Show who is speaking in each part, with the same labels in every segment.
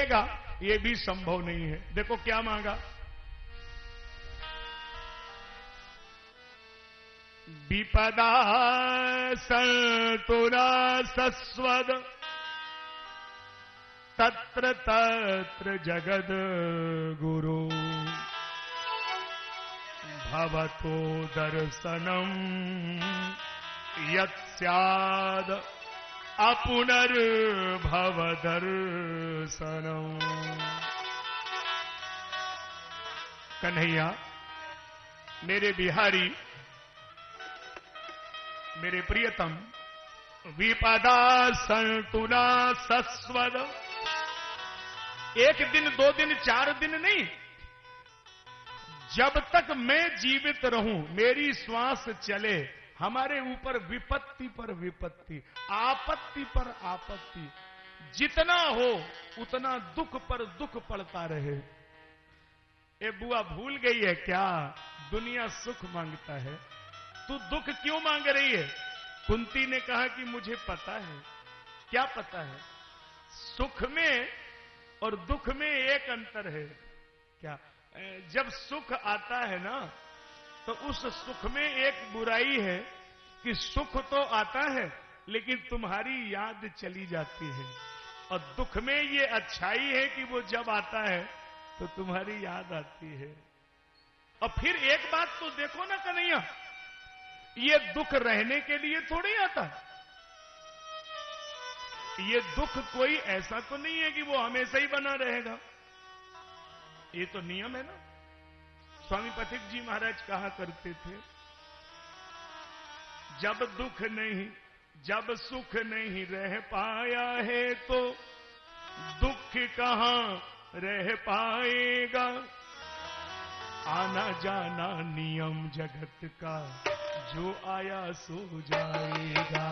Speaker 1: मिलेगा ये भी संभव नहीं है। देखो क्या मांगा, विपदा संतुरा सस्वद तत्र तत्र जगद गुरु भवतो दर्शनम यत् स्याद अपुनर्भव दर्शनम। कन्हैया, मेरे बिहारी, मेरे प्रियतम, विपदा संतुना सस्वद, एक दिन, 2 दिन, 4 दिन नहीं, जब तक मैं जीवित रहूं, मेरी श्वास चले, हमारे ऊपर विपत्ति पर विपत्ति, आपत्ति पर आपत्ति, जितना हो उतना दुख पर दुख पड़ता रहे। ए बुआ भूल गई है क्या, दुनिया सुख मांगता है, तू दुख क्यों मांग रही है? कुंती ने कहा कि मुझे पता है। क्या पता है? सुख में और दुख में एक अंतर है। क्या? जब सुख आता है ना, तो उस सुख में एक बुराई है कि सुख तो आता है लेकिन तुम्हारी याद चली जाती है, और दुख में ये अच्छाई है कि वो जब आता है तो तुम्हारी याद आती है। और फिर एक बात तो देखो ना कन्हैया, ये दुख रहने के लिए थोड़ी आता है। ये दुख कोई ऐसा तो नहीं है कि वो हमेशा ही बना रहेगा, ये तो नियम है ना। स्वामी पथिक जी महाराज कहा करते थे, जब दुख नहीं, जब सुख नहीं रह पाया है तो दुख कहां रह पाएगा। आना जाना नियम जगत का, जो आया सो जाएगा।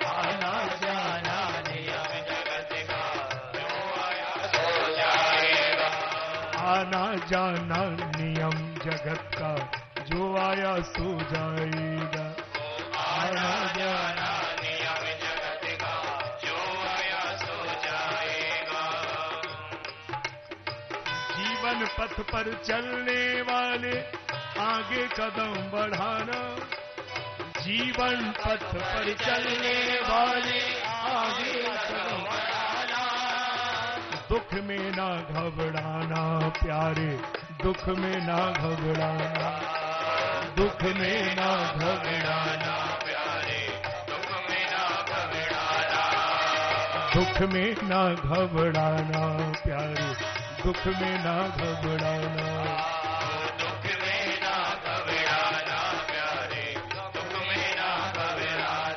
Speaker 2: आना जाना नियम जगत का, जो आया सो जाएगा।
Speaker 1: आना जाना नियम जगत का, जो आया सो जाएगा।
Speaker 2: आना जाना नियम जगत का, जो आया सो जाएगा।
Speaker 1: जीवन पथ पर चलने वाले आगे कदम बढ़ाना, जीवन पथ पर चलने वाले आगे कदम बढ़ाना। दुख में ना घबराना प्यारे, दुख में ना घबराना, दुख में ना घबराना
Speaker 2: प्यारे, दुख में ना घबराना।
Speaker 1: दुख में ना घबराना प्यारे, दुख में ना घबराना।
Speaker 2: दुख में ना घबराना प्यारे, दुख में ना घबराना।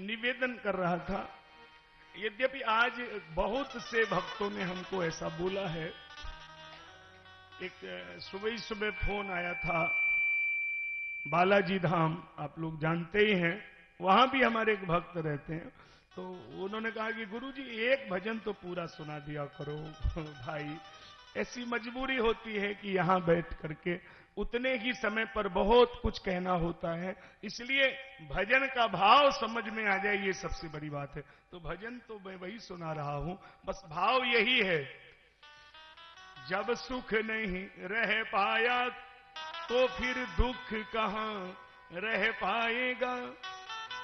Speaker 1: निवेदन कर रहा था, यद्यपि आज बहुत से भक्तों ने हमको ऐसा बोला है। एक सुबह सुबह फोन आया था, बालाजी धाम आप लोग जानते ही हैं, वहां भी हमारे एक भक्त रहते हैं, तो उन्होंने कहा कि गुरुजी एक भजन तो पूरा सुना दिया करो। भाई ऐसी मजबूरी होती है कि यहां बैठ करके उतने ही समय पर बहुत कुछ कहना होता है, इसलिए भजन का भाव समझ में आ जाए ये सबसे बड़ी बात है। तो भजन तो मैं वही सुना रहा हूं, बस भाव यही है, जब सुख नहीं रह पाया तो फिर दुख कहां रह पाएगा।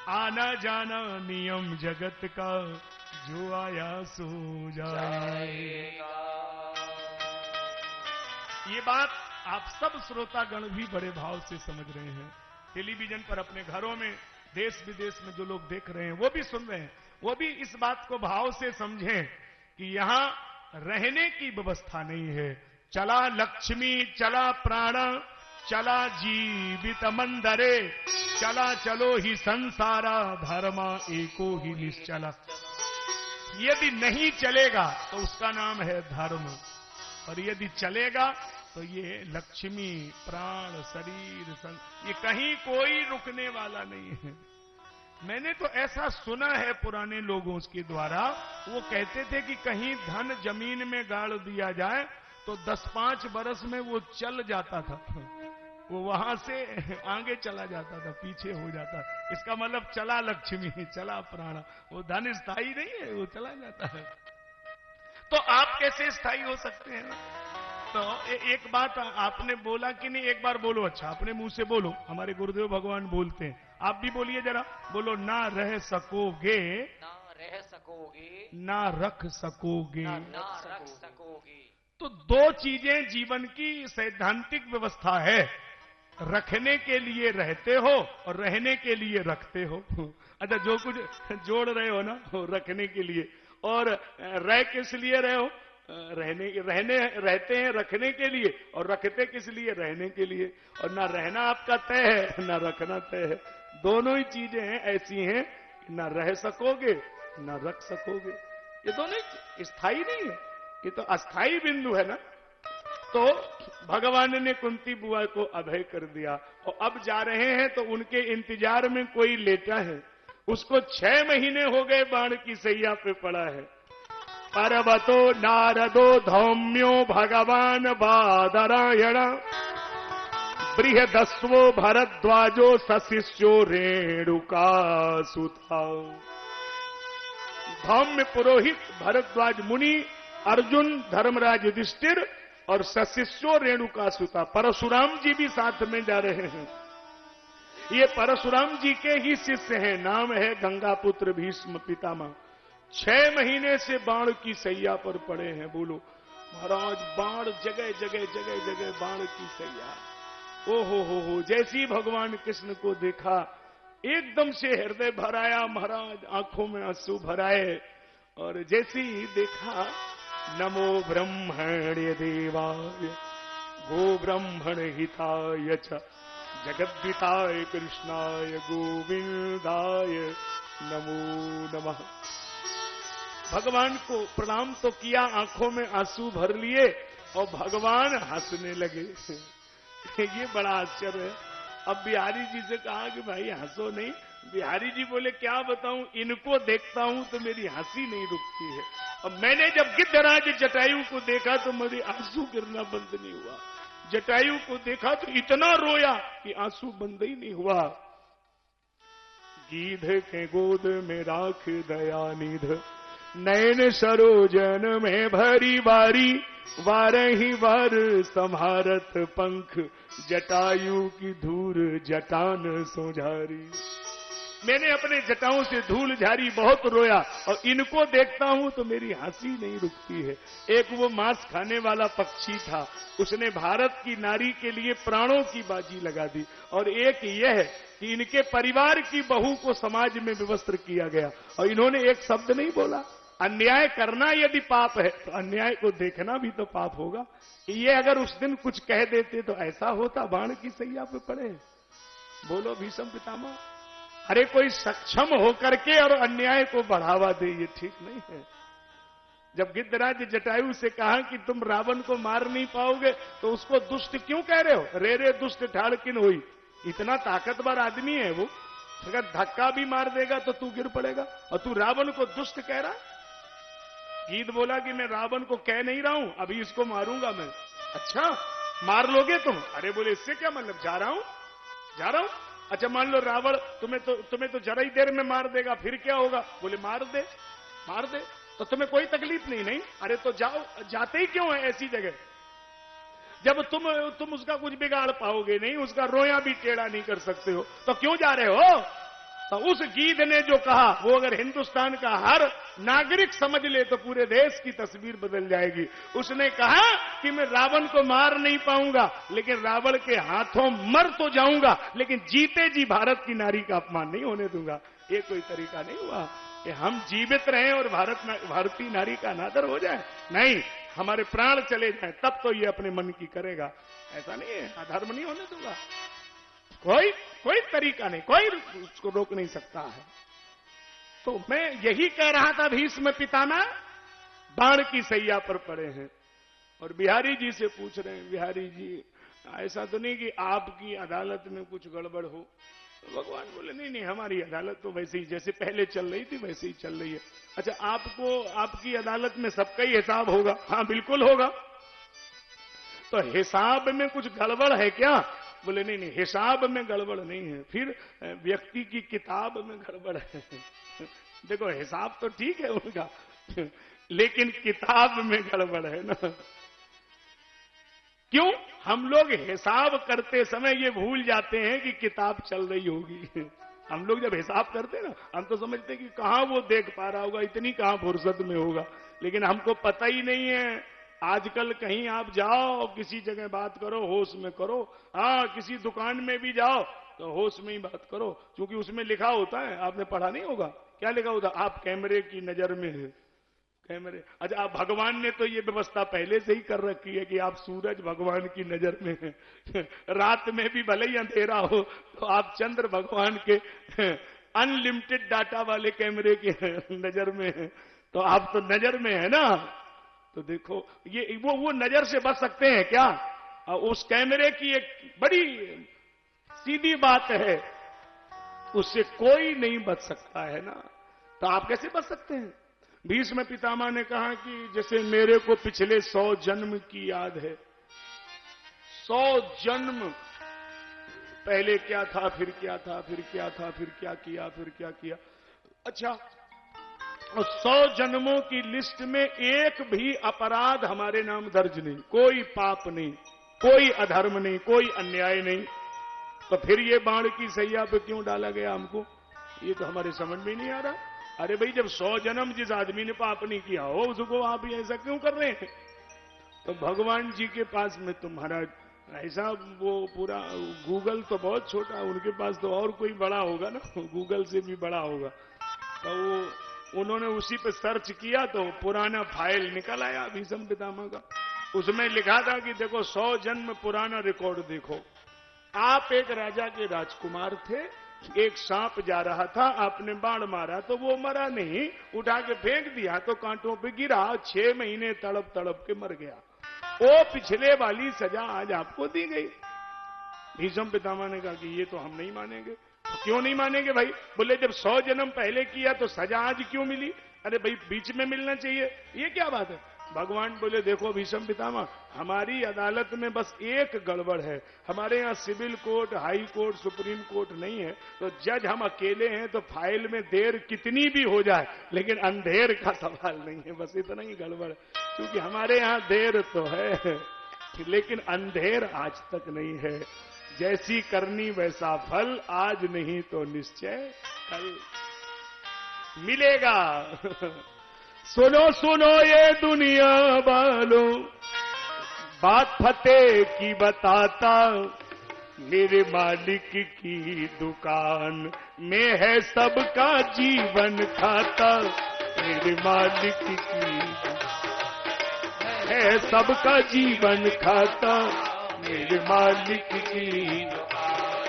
Speaker 1: आना जाना नियम जगत का, जो आया सो जाएगा। ये बात आप सब श्रोतागण भी बड़े भाव से समझ रहे हैं। टेलीविजन पर अपने घरों में, देश विदेश में जो लोग देख रहे हैं वो भी सुन रहे हैं, वो भी इस बात को भाव से समझें कि यहां रहने की व्यवस्था नहीं है। चला लक्ष्मी चला प्राण, चला जीवित मंदरे, चला चलो ही संसारा, धर्मा एको ही निश्चला। यदि नहीं चलेगा तो उसका नाम है धर्म, और यदि चलेगा तो ये लक्ष्मी, प्राण, शरीर, ये कहीं कोई रुकने वाला नहीं है। मैंने तो ऐसा सुना है पुराने लोगों के द्वारा, वो कहते थे कि कहीं धन जमीन में गाड़ दिया जाए तो 10-5 बरस में वो चल जाता था, वो वहां से आगे चला जाता था, पीछे हो जाता। इसका मतलब चला लक्ष्मी, चला प्राण, वो धन स्थायी नहीं है, वो चला जाता है। तो आप कैसे स्थायी हो सकते हैं? तो एक बात आपने बोला कि नहीं, एक बार बोलो। अच्छा, अपने मुंह से बोलो, हमारे गुरुदेव भगवान बोलते हैं, आप भी बोलिए जरा, बोलो, ना रह सकोगे,
Speaker 2: ना रह सकोगे,
Speaker 1: ना रख सकोगे।
Speaker 2: ना रख सकोगे।
Speaker 1: तो दो चीजें जीवन की सैद्धांतिक व्यवस्था है, रखने के लिए रहते हो और रहने के लिए रखते हो। अच्छा, जो कुछ जोड़ रहे हो ना, रखने के लिए, और रह किस लिए रहे हो? रहते हैं रखने के लिए, और रखते किस लिए? रहने के लिए। और ना रहना आपका तय है, ना रखना तय है। दोनों ही चीजें हैं ऐसी हैं, ना रह सकोगे ना रख सकोगे। ये दोनों स्थायी नहीं है, ये तो अस्थाई बिंदु है ना। तो भगवान ने कुंती बुआ को अभय कर दिया, और अब जा रहे हैं तो उनके इंतजार में कोई लेटा है, उसको 6 महीने हो गए बाण की सैया पे पड़ा है। पर्वतो नारदो धौम्यो भगवान बादरायण, बृहदस्वो भरद्वाजो सशिष्यो रेणुका सुता। धौम्य पुरोहित भरद्वाज मुनि, अर्जुन, धर्मराज युधिष्ठिर और सशिष्यो रेणुका सुता। परशुराम जी भी साथ में जा रहे हैं। ये परशुराम जी के ही शिष्य हैं, नाम है गंगापुत्र भीष्म पितामह। 6 महीने से बाण की सैया पर पड़े हैं। बोलो महाराज, बाण जगह जगह जगह जगह बाण की सैया। ओ हो, जैसी भगवान कृष्ण को देखा एकदम से हृदय भर आया महाराज, आंखों में आंसू भराए। और जैसे ही देखा, नमो ब्रह्मण्य देवाय गो ब्रह्मण हिताय च जगद्दिताय कृष्णाय गोविंदाय नमो नमः। भगवान को प्रणाम तो किया, आंखों में आंसू भर लिए और भगवान हंसने लगे। ये बड़ा आश्चर्य है। अब बिहारी जी से कहा कि भाई हंसो नहीं। बिहारी जी बोले, क्या बताऊं, इनको देखता हूं तो मेरी हंसी नहीं रुकती है। अब मैंने जब गिद्धराज जटायु को देखा तो मेरी आंसू गिरना बंद नहीं हुआ। जटायु को देखा तो इतना रोया कि आंसू बंद ही नहीं हुआ। गीध के गोद में राख दयानिध, नयन सरोजन में भरी बारी, वारही वार संहारत पंख, जटायु की धूल जटान सोझारी। मैंने अपने जटाओं से धूल झारी, बहुत रोया, और इनको देखता हूं तो मेरी हंसी नहीं रुकती है। एक वो मांस खाने वाला पक्षी था, उसने भारत की नारी के लिए प्राणों की बाजी लगा दी। और एक यह है कि इनके परिवार की बहू को समाज में विवस्त्र किया गया, और इन्होंने एक शब्द नहीं बोला। अन्याय करना यदि पाप है तो अन्याय को देखना भी तो पाप होगा। ये अगर उस दिन कुछ कह देते तो ऐसा होता, बाण की सैया पे पड़े। बोलो भीष्म पितामह। अरे कोई सक्षम होकर के और अन्याय को बढ़ावा दे, ये ठीक नहीं है। जब गिद्धराज जटायु से कहा कि तुम रावण को मार नहीं पाओगे तो उसको दुष्ट क्यों कह रहे हो? रे दुष्ट ठाड़ किन हुई। इतना ताकतवर आदमी है वो, अगर धक्का भी मार देगा तो तू गिर पड़ेगा, और तू रावण को दुष्ट कह रहा। गीत बोला कि मैं रावण को कह नहीं रहा हूं, अभी इसको मारूंगा मैं। अच्छा, मार लोगे तुम? अरे बोले, इससे क्या मतलब, जा रहा हूं। अच्छा, मान लो रावण तुम्हें तो जरा ही देर में मार देगा, फिर क्या होगा? बोले मार दे तो तुम्हें कोई तकलीफ नहीं। अरे तो जाओ, जाते ही क्यों है ऐसी जगह जब तुम उसका कुछ बिगाड़ पाओगे नहीं, उसका रोया भी टेढ़ा नहीं कर सकते हो, तो क्यों जा रहे हो? तो उस गीत ने जो कहा वो अगर हिंदुस्तान का हर नागरिक समझ ले तो पूरे देश की तस्वीर बदल जाएगी। उसने कहा कि मैं रावण को मार नहीं पाऊंगा, लेकिन रावण के हाथों मर तो जाऊंगा, लेकिन जीते जी भारत की नारी का अपमान नहीं होने दूंगा। ये कोई तरीका नहीं हुआ कि हम जीवित रहें और भारतीय नारी का अनादर हो जाए। नहीं, हमारे प्राण चले जाएं तब तो ये अपने मन की करेगा। ऐसा नहीं है, अधर्म नहीं होने दूंगा। कोई तरीका नहीं, कोई उसको रोक नहीं सकता है। तो मैं यही कह रहा था, भीष्म पितामह बाण की सैया पर पड़े हैं और बिहारी जी से पूछ रहे हैं, बिहारी जी ऐसा तो नहीं कि आपकी अदालत में कुछ गड़बड़ हो? तो भगवान बोले नहीं नहीं, हमारी अदालत तो वैसे ही जैसे पहले चल रही थी वैसे ही चल रही है। अच्छा, आपको आपकी अदालत में सबका ही हिसाब होगा? हाँ बिल्कुल होगा। तो हिसाब में कुछ गड़बड़ है क्या? बोले नहीं नहीं, हिसाब में गड़बड़ नहीं है, फिर व्यक्ति की किताब में गड़बड़ है। देखो हिसाब तो ठीक है उनका, लेकिन किताब में गड़बड़ है ना। क्यों? हम लोग हिसाब करते समय ये भूल जाते हैं कि किताब चल रही होगी। हम लोग जब हिसाब करते हैं ना, हम तो समझते हैं कि कहां वो देख पा रहा होगा, इतनी कहां फुर्सत में होगा, लेकिन हमको पता ही नहीं है। आजकल कहीं आप जाओ, किसी जगह बात करो, होश में करो। हाँ, किसी दुकान में भी जाओ तो होश में ही बात करो, क्योंकि उसमें लिखा होता है, आपने पढ़ा नहीं होगा, क्या लिखा होता? आप कैमरे की नजर में है। कैमरे, अच्छा, आप भगवान ने तो ये व्यवस्था पहले से ही कर रखी है कि आप सूरज भगवान की नजर में हैं। रात में भी भले ही अंधेरा हो तो आप चंद्र भगवान के अनलिमिटेड डाटा वाले कैमरे की नजर में हैं, तो आप तो नजर में है ना। तो देखो ये वो नजर से बच सकते हैं क्या? उस कैमरे की एक बड़ी सीधी बात है, उससे कोई नहीं बच सकता है ना। तो आप कैसे बच सकते हैं? भीष्म पितामह ने कहा कि जैसे मेरे को पिछले 100 जन्म की याद है, 100 जन्म पहले क्या था, फिर क्या था, फिर क्या था, फिर क्या किया, फिर क्या किया। अच्छा, और 100 जन्मों की लिस्ट में एक भी अपराध हमारे नाम दर्ज नहीं, कोई पाप नहीं, कोई अधर्म नहीं, कोई अन्याय नहीं। तो फिर ये बाण की सैया पे क्यों डाला गया हमको? ये तो हमारे समझ में नहीं आ रहा। अरे भाई, जब 100 जन्म जिस आदमी ने पाप नहीं किया हो उसको आप ऐसा क्यों कर रहे हैं? तो भगवान जी के पास में तुम्हारा ऐसा वो पूरा गूगल तो बहुत छोटा, उनके पास तो और कोई बड़ा होगा ना, गूगल से भी बड़ा होगा। तो वो उन्होंने उसी पे सर्च किया तो पुराना फाइल निकल आया भीष्म पितामह का। उसमें लिखा था कि देखो 100 जन्म पुराना रिकॉर्ड देखो। आप एक राजा के राजकुमार थे, एक सांप जा रहा था, आपने बाण मारा तो वो मरा नहीं, उठा के फेंक दिया तो कांटों पे गिरा, 6 महीने तड़प तड़प के मर गया। वो पिछले वाली सजा आज आपको दी गई। भीष्म पितामह ने कहा कि ये तो हम नहीं मानेंगे। तो क्यों नहीं मानेंगे भाई? बोले जब 100 जन्म पहले किया तो सजा आज क्यों मिली? अरे भाई, बीच में मिलना चाहिए, ये क्या बात है? भगवान बोले देखो भीष्म पितामह, हमारी अदालत में बस एक गड़बड़ है। हमारे यहाँ civil court, high court, supreme court नहीं है, तो जज हम अकेले हैं, तो फाइल में देर कितनी भी हो जाए लेकिन अंधेर का सवाल नहीं है, बस इतना ही गड़बड़ है। क्योंकि हमारे यहाँ देर तो है लेकिन अंधेर आज तक नहीं है। जैसी करनी वैसा फल, आज नहीं तो निश्चय कल मिलेगा। सुनो सुनो ये दुनिया वालों, बात फतेह की बताता, मेरे मालिक की दुकान में है सबका जीवन खाता। मेरे मालिक की है सबका जीवन खाता, मेरे मालिक की दुकान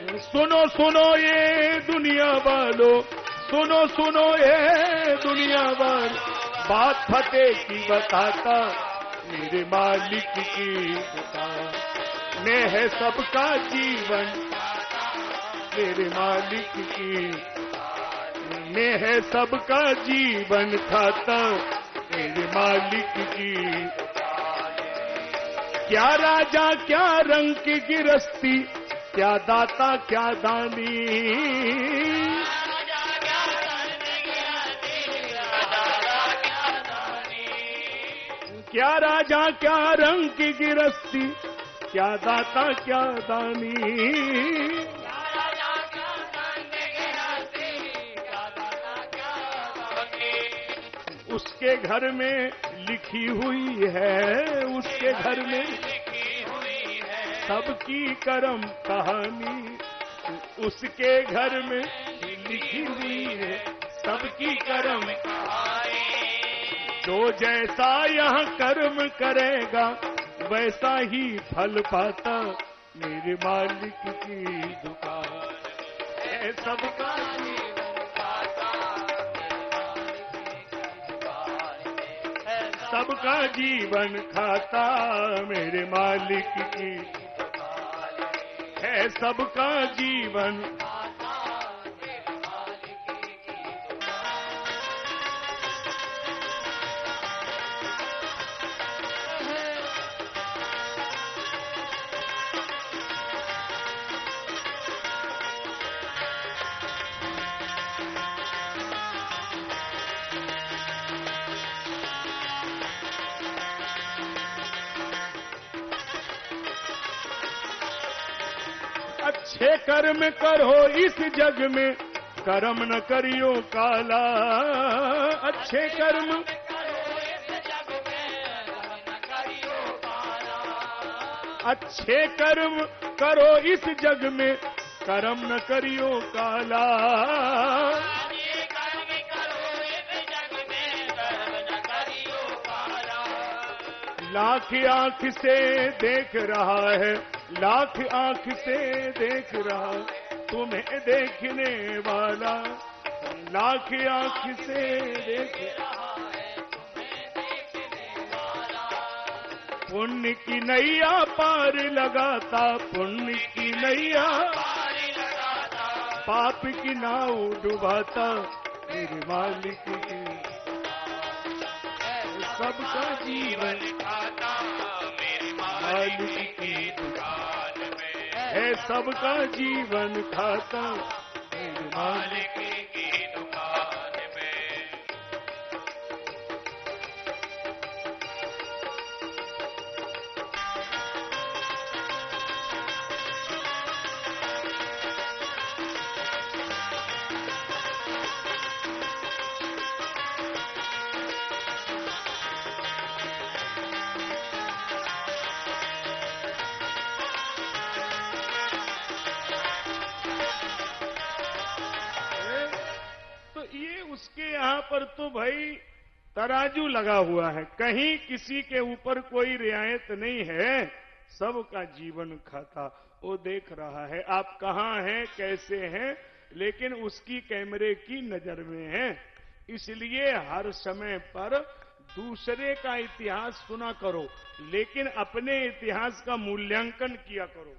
Speaker 1: में। सुनो सुनो ये दुनिया वालों, सुनो सुनो ये दुनिया वालों, बात फतेह की बताता, मेरे मालिक की दुकान में है सबका जीवन। मेरे मालिक की में है सबका जीवन खाता, मेरे मालिक की। क्या राजा क्या रंग की गिरस्ती, क्या दाता क्या दानी। क्या राजा क्या रंग की गिरस्ती, क्या दाता क्या दानी। उसके घर में लिखी हुई है, उसके घर में सबकी कर्म कहानी। उसके घर में लिखी हुई है सबकी कर्म कहानी। जो जैसा यहाँ कर्म करेगा वैसा ही फल पाता, मेरे मालिक की दुकान है सबका जीवन खाता। सबका जीवन खाता मेरे मालिक की है, सबका जीवन। अच्छे कर्म करो इस जग में, कर्म न करियो काला। अच्छे कर्म अच्छे कर्म करो इस जग में, कर्म न करियो काला। लाख आंख से देख रहा है, लाख आंख से देख रहा तुम्हें देखने वाला। लाख आंख से देख रहा है तुम्हें देखने वाला। पुण्य की नैया पार लगाता, पुण्य की नैया पार लगाता, पाप की नाव डुबाता मेरे मालिक की। सबका जीवन खाता मेरे मालिक की दुकान में है, सबका जीवन खाता मेरे मालिक की दुकान में। उसके यहाँ पर तो भाई तराजू लगा हुआ है, कहीं किसी के ऊपर कोई रियायत नहीं है, सबका जीवन खाता। वो देख रहा है आप कहाँ हैं, कैसे हैं, लेकिन उसकी कैमरे की नजर में है। इसलिए हर समय पर दूसरे का इतिहास सुना करो, लेकिन अपने इतिहास का मूल्यांकन किया करो।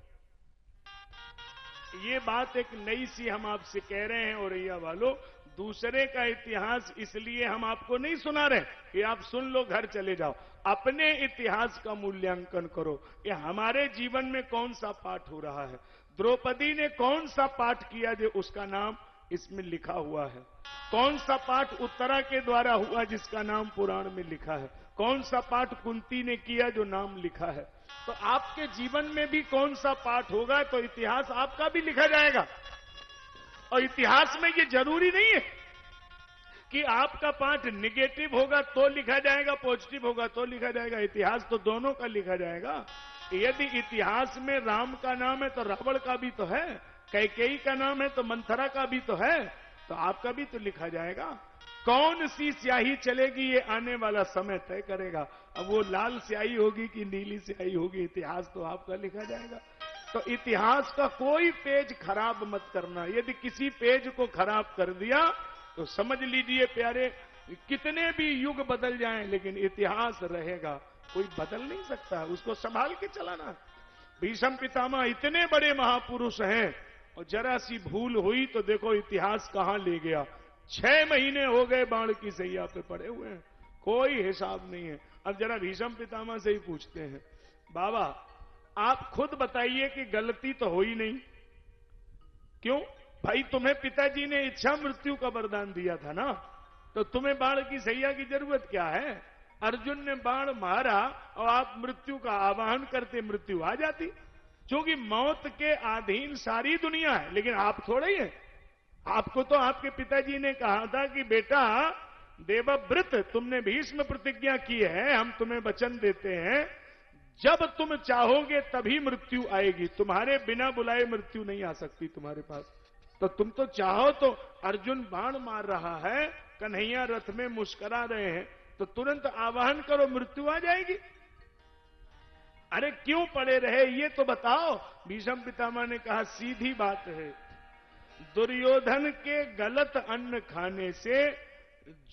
Speaker 1: ये बात एक नई सी हम आपसे कह रहे हैं औरैया वालों। दूसरे का इतिहास इसलिए हम आपको नहीं सुना रहे कि आप सुन लो घर चले जाओ। अपने इतिहास का मूल्यांकन करो, ये हमारे जीवन में कौन सा पाठ हो रहा है। द्रौपदी ने कौन सा पाठ किया जो उसका नाम इसमें लिखा हुआ है। कौन सा पाठ उत्तरा के द्वारा हुआ जिसका नाम पुराण में लिखा है। कौन सा पाठ कुंती ने किया जो नाम लिखा है। तो आपके जीवन में भी कौन सा पाठ होगा तो इतिहास आपका भी लिखा जाएगा। और इतिहास में ये जरूरी नहीं है कि आपका पाठ निगेटिव होगा तो लिखा जाएगा, पॉजिटिव होगा तो लिखा जाएगा। इतिहास तो दोनों का लिखा जाएगा। यदि इतिहास में राम का नाम है तो रावण का भी तो है, कैकेयी का नाम है तो मंथरा का भी तो है, तो आपका भी तो लिखा जाएगा। कौन सी स्याही चलेगी ये आने वाला समय तय करेगा। अब वो लाल स्याही होगी कि नीली स्याही होगी, इतिहास तो आपका लिखा जाएगा। तो इतिहास का कोई पेज खराब मत करना। यदि किसी पेज को खराब कर दिया तो समझ लीजिए प्यारे, कितने भी युग बदल जाएं लेकिन इतिहास रहेगा, कोई बदल नहीं सकता, उसको संभाल के चलाना। भीष्म पितामह इतने बड़े महापुरुष हैं और जरा सी भूल हुई तो देखो इतिहास कहां ले गया। 6 महीने हो गए बाण की सैया पे पड़े हुए हैं, कोई हिसाब नहीं है। अब जरा भीष्म पितामह से ही पूछते हैं, बाबा आप खुद बताइए कि गलती तो हो ही नहीं, क्यों भाई? तुम्हें पिताजी ने इच्छा मृत्यु का वरदान दिया था ना, तो तुम्हें बाण की सैया की जरूरत क्या है? अर्जुन ने बाण मारा और आप मृत्यु का आवाहन करते, मृत्यु आ जाती। क्योंकि मौत के अधीन सारी दुनिया है, लेकिन आप थोड़े ही है। आपको तो आपके पिताजी ने कहा था कि बेटा देवव्रत, तुमने भीष्म प्रतिज्ञा की है, हम तुम्हें वचन देते हैं जब तुम चाहोगे तभी मृत्यु आएगी, तुम्हारे बिना बुलाए मृत्यु नहीं आ सकती तुम्हारे पास। तो तुम तो चाहो तो अर्जुन बाण मार रहा है, कन्हैया रथ में मुस्कुरा रहे हैं, तो तुरंत आवाहन करो, मृत्यु आ जाएगी। अरे क्यों पड़े रहे ये तो बताओ। भीष्म पितामह ने कहा सीधी बात है, दुर्योधन के गलत अन्न खाने से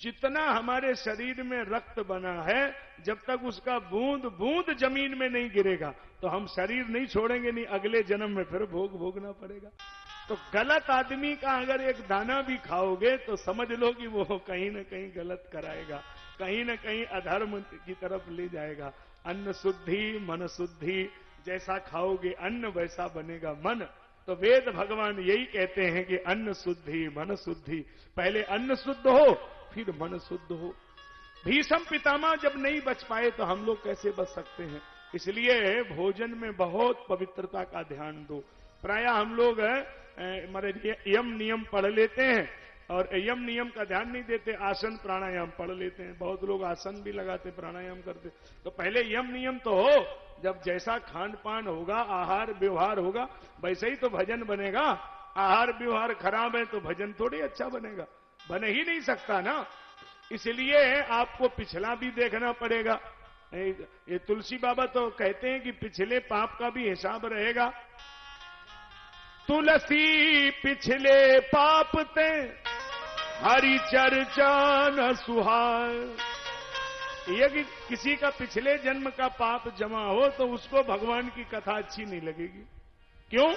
Speaker 1: जितना हमारे शरीर में रक्त बना है, जब तक उसका बूंद बूंद जमीन में नहीं गिरेगा तो हम शरीर नहीं छोड़ेंगे, नहीं अगले जन्म में फिर भोगना पड़ेगा। तो गलत आदमी का अगर एक दाना भी खाओगे तो समझ लो कि वो कहीं न कहीं गलत कराएगा, कहीं न कहीं अधर्म की तरफ ले जाएगा। अन्न शुद्धि मन शुद्धि, जैसा खाओगे अन्न वैसा बनेगा मन। तो वेद भगवान यही कहते हैं कि अन्न शुद्धि मन शुद्धि, पहले अन्न शुद्ध हो फिर मन शुद्ध हो। भीष्म पितामह जब नहीं बच पाए तो हम लोग कैसे बच सकते हैं? इसलिए भोजन में बहुत पवित्रता का ध्यान दो। प्रायः हम लोग यम नियम पढ़ लेते हैं और यम नियम का ध्यान नहीं देते, आसन प्राणायाम पढ़ लेते हैं। बहुत लोग आसन भी लगाते, प्राणायाम करते। तो पहले यम नियम तो हो, जब जैसा खान पान होगा, आहार व्यवहार होगा, वैसे ही तो भजन बनेगा। आहार व्यवहार खराब है तो भजन थोड़ी अच्छा बनेगा, बन ही नहीं सकता ना। इसलिए आपको पिछला भी देखना पड़ेगा। ये तुलसी बाबा तो कहते हैं कि पिछले पाप का भी हिसाब रहेगा। तुलसी पिछले पाप ते हरि चर्चा न सुहाय। ये कि किसी का पिछले जन्म का पाप जमा हो तो उसको भगवान की कथा अच्छी नहीं लगेगी। क्यों?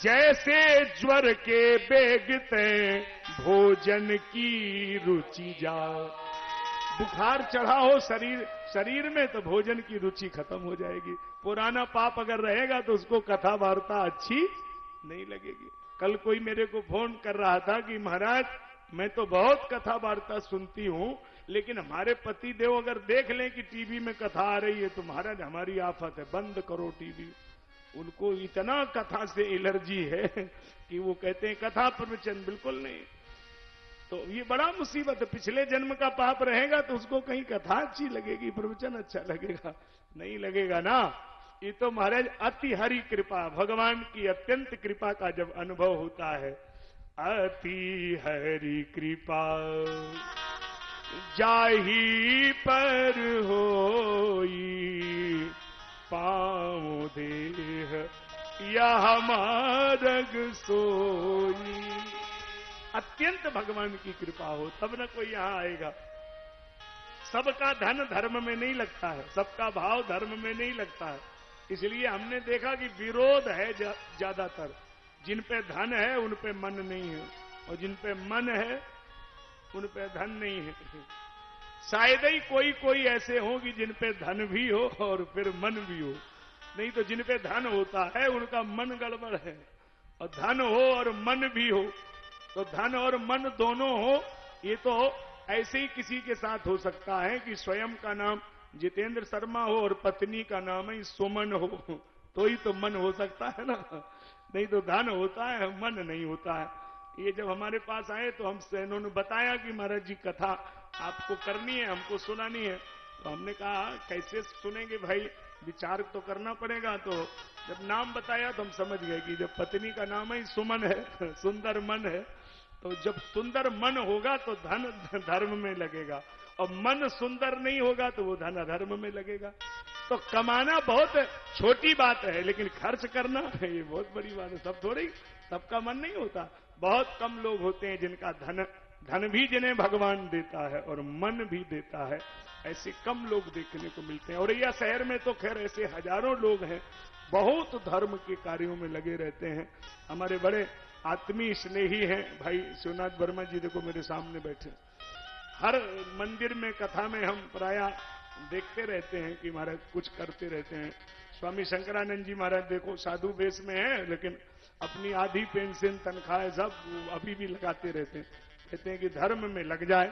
Speaker 1: जैसे ज्वर के बेगते भोजन की रुचि जाए। बुखार चढ़ा हो शरीर में तो भोजन की रुचि खत्म हो जाएगी। पुराना पाप अगर रहेगा तो उसको कथा वार्ता अच्छी नहीं लगेगी। कल कोई मेरे को फोन कर रहा था कि महाराज मैं तो बहुत कथा वार्ता सुनती हूं, लेकिन हमारे पति देव अगर देख लें कि टीवी में कथा आ रही है तो महाराज हमारी आफत है, बंद करो टीवी। उनको इतना कथा से एलर्जी है कि वो कहते हैं कथा प्रवचन बिल्कुल नहीं। तो ये बड़ा मुसीबत है। पिछले जन्म का पाप रहेगा तो उसको कहीं कथा अच्छी लगेगी, प्रवचन अच्छा लगेगा, नहीं लगेगा ना। ये तो महाराज अति हरि कृपा, भगवान की अत्यंत कृपा का जब अनुभव होता है, अति हरि कृपा जाही पर होई पाँव देह यह मार्ग सोई। अत्यंत भगवान की कृपा हो तब न कोई यहां आएगा। सबका धन धर्म में नहीं लगता है, सबका भाव धर्म में नहीं लगता है। इसलिए हमने देखा कि विरोध है ज्यादातर। जिन पे धन है उन पे मन नहीं है, और जिन पे मन है उन पे धन नहीं है। शायद ही कोई कोई ऐसे हो कि जिन पे धन भी हो और फिर मन भी हो, नहीं तो जिन पे धन होता है उनका मन गड़बड़ है। और धन हो और मन भी हो, तो धन और मन दोनों हो, ये तो ऐसे ही किसी के साथ हो सकता है कि स्वयं का नाम जितेंद्र शर्मा हो और पत्नी का नाम ही सुमन हो, तो ही तो मन हो सकता है ना। नहीं तो धन होता है, मन नहीं होता है। ये जब हमारे पास आए तो हमसे इन्होंने बताया कि महाराज जी कथा आपको करनी है, हमको सुनानी है। तो हमने कहा कैसे सुनेंगे भाई, विचार तो करना पड़ेगा। तो जब नाम बताया तो हम समझ गए कि जब पत्नी का नाम ही सुमन है, सुंदर मन है, तो जब सुंदर मन होगा तो धन धर्म में लगेगा, और मन सुंदर नहीं होगा तो वो धन अधर्म में लगेगा। तो कमाना बहुत छोटी बात है, लेकिन खर्च करना ये बहुत बड़ी बात है। सब थोड़ी, सबका मन नहीं होता। बहुत कम लोग होते हैं जिनका धन भी जिन्हें भगवान देता है और मन भी देता है। ऐसे कम लोग देखने को मिलते हैं। और यह शहर में तो खैर ऐसे हजारों लोग हैं, बहुत धर्म के कार्यों में लगे रहते हैं। हमारे बड़े आत्मीय स्नेही हैं भाई शिवनाथ वर्मा जी, देखो मेरे सामने बैठे। हर मंदिर में कथा में हम प्रायः देखते रहते हैं कि महाराज कुछ करते रहते हैं। स्वामी शंकरानंद जी महाराज देखो साधु वेश में है, लेकिन अपनी आधी पेंशन तनख्वाह सब अभी भी लगाते रहते हैं। कहते हैं कि धर्म में लग जाए,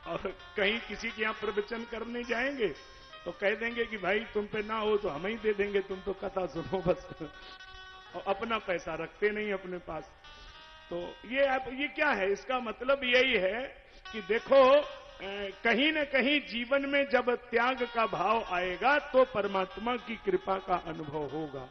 Speaker 1: और कहीं किसी के यहाँ प्रवचन करने जाएंगे तो कह देंगे कि भाई तुम पे ना हो तो हम ही दे देंगे, तुम तो कथा सुनो बस। और अपना पैसा रखते नहीं अपने पास। तो ये क्या है? इसका मतलब यही है कि देखो कहीं न कहीं जीवन में जब त्याग का भाव आएगा तो परमात्मा की कृपा का अनुभव होगा।